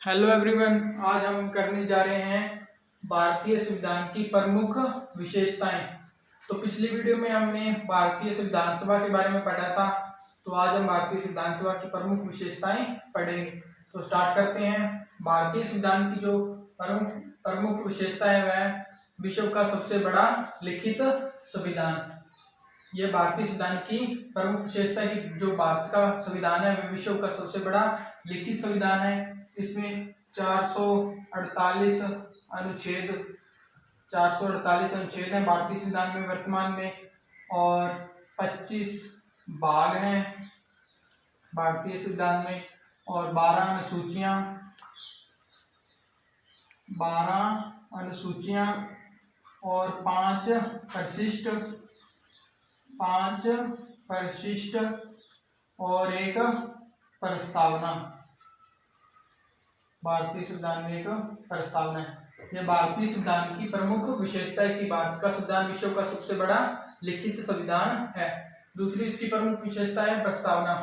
Hello everyone, आज हम करने जा रहे हैं भारतीय संविधान की प्रमुख विशेषताएं। तो पिछली वीडियो में हमने भारतीय संविधान सभा के बारे में पढ़ा था, तो आज हम भारतीय संविधान सभा की प्रमुख विशेषताएं पढ़ेंगे। तो स्टार्ट करते हैं। भारतीय संविधान की जो प्रमुख प्रमुख विशेषता है वह विश्व का सबसे बड़ा लिखित संविधान। ये भारतीय संविधान की प्रमुख विशेषता है कि जो भारत का संविधान है वह विश्व का सबसे बड़ा लिखित संविधान है। इसमें 448 अनुच्छेद 448 अनुच्छेद हैं भारतीय संविधान में वर्तमान में, और 25 भाग हैं भारतीय संविधान में, और 12 अनुसूचियां और 5 परिशिष्ट और एक प्रस्तावना। भारतीय संविधान में एक प्रस्तावना है। यह भारतीय संविधान की प्रमुख विशेषता है कि भारत का संविधान विश्व का सबसे बड़ा लिखित संविधान है। दूसरी इसकी प्रमुख विशेषता है प्रस्तावना,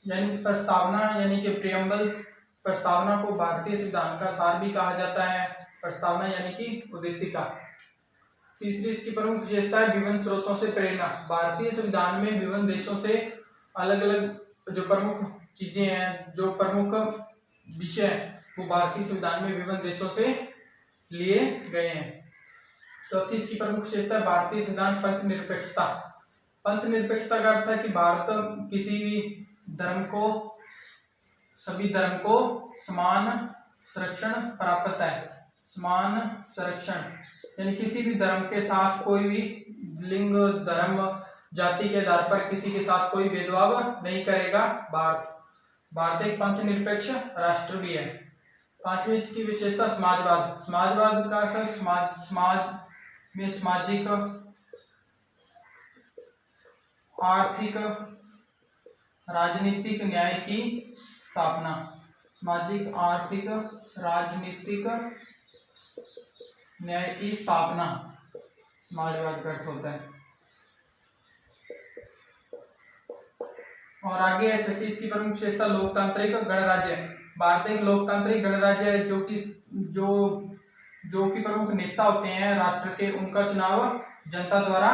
यानी कि प्रियम्बल्स। प्रस्तावना को भारतीय संविधान का सार भी कहा जाता है। प्रस्तावना यानी कि उद्देशिका। तीसरी इसकी प्रमुख विशेषता है विभिन्न स्रोतों से प्रेरणा। भारतीय संविधान में विभिन्न देशों से अलग अलग जो प्रमुख चीजें हैं, जो प्रमुख विषय वो भारतीय संविधान में विभिन्न देशों से लिए गए हैं। चौथी इसकी प्रमुख विशेषता है भारतीय संविधान पंथ निरपेक्षता। पंथ निरपेक्षता का अर्थ है कि भारत किसी भी धर्म को, सभी धर्म को समान संरक्षण प्राप्त है। समान संरक्षण यानी किसी भी धर्म के साथ कोई भी लिंग, धर्म, जाति के आधार पर किसी के साथ कोई भेदभाव नहीं करेगा भारत एक पंथ निरपेक्ष राष्ट्र भी है। पांचवी इसकी विशेषता समाजवाद। समाजवाद का अर्थ समाज में सामाजिक, आर्थिक, राजनीतिक न्याय की स्थापना। सामाजिक, आर्थिक, राजनीतिक न्याय की स्थापना समाजवाद का अर्थ होता है। और आगे है छठी इसकी प्रमुख विशेषता लोकतांत्रिक गणराज्य। भारत एक लोकतांत्रिक गणराज्य है जो कि प्रमुख नेता होते हैं राष्ट्र के, उनका चुनाव जनता द्वारा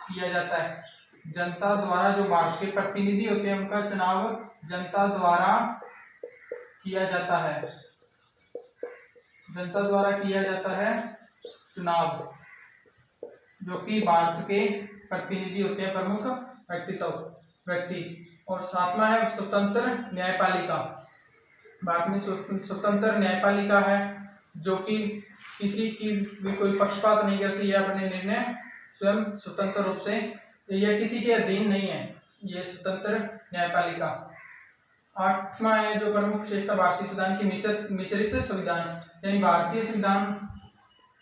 किया जाता है। जनता द्वारा जो भारत के प्रतिनिधि होते हैं उनका चुनाव जनता द्वारा किया जाता है। जनता द्वारा किया जाता है चुनाव, जो कि भारत के प्रतिनिधि होते हैं, प्रमुख व्यक्ति। और सातवां है स्वतंत्र न्यायपालिका। भारत में स्वतंत्र न्यायपालिका है जो कि किसी की भी कोई पक्षपात नहीं करती है, अपने निर्णय स्वयं स्वतंत्र रूप से, यह किसी के अधीन नहीं है, यह स्वतंत्र न्यायपालिका। आठवां है जो प्रमुख विशेषता भारतीय संविधान की मिश्रित संविधान, यानी भारतीय संविधान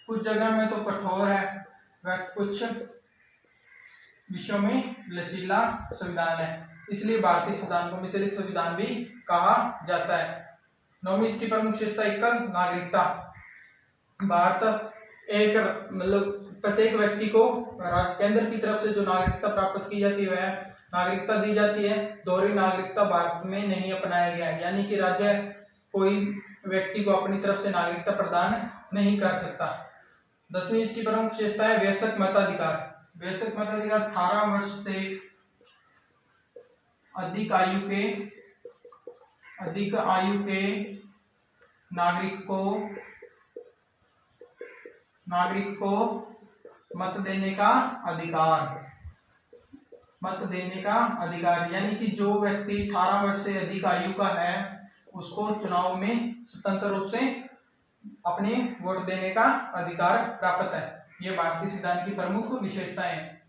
कुछ जगह में तो कठोर है व कुछ विषयों में लचीला संविधान है, इसलिए भारतीय संविधान को मिश्रित संविधान भी कहा जाता है। नौवीं इसकी प्रमुख विशेषता एकल नागरिकता। भारत एक प्रत्येक व्यक्ति को केंद्र की तरफ से जो नागरिकता प्राप्त की जाती है, नागरिकता दी जाती है। दोहरी नागरिकता भारत में नहीं अपनाया गया है, यानी कि राज्य कोई व्यक्ति को अपनी तरफ से नागरिकता प्रदान नहीं कर सकता। 10वीं इसकी प्रमुख विशेषता है वयस्क मताधिकार। वयस्क मताधिकार 18 वर्ष से अधिक आयु के नागरिक को मत देने का अधिकार, यानी कि जो व्यक्ति 18 वर्ष से अधिक आयु का है उसको चुनाव में स्वतंत्र रूप से अपने वोट देने का अधिकार प्राप्त है। ये भारतीय संविधान की प्रमुख विशेषताएं हैं।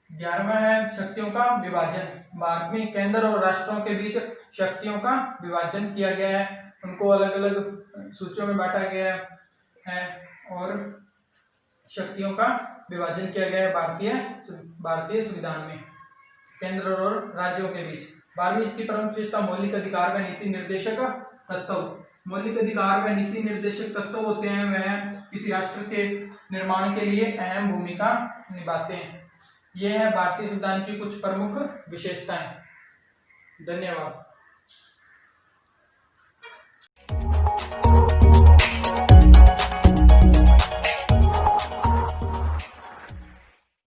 11वां है शक्तियों का विभाजन। भारत में केंद्र और राष्ट्रों के बीच शक्तियों का विभाजन किया गया है, उनको अलग अलग सूचियों में बांटा गया है और शक्तियों का विभाजन किया गया है भारतीय संविधान में केंद्र और राज्यों के बीच। 12वीं इसकी प्रमुख विशेषता मौलिक अधिकार व नीति निर्देशक तत्व। मौलिक अधिकार व नीति निर्देशक तत्व होते हैं वह किसी राष्ट्र के निर्माण के लिए अहम भूमिका निभाते हैं। यह है भारतीय संविधान की कुछ प्रमुख विशेषताएं। धन्यवाद।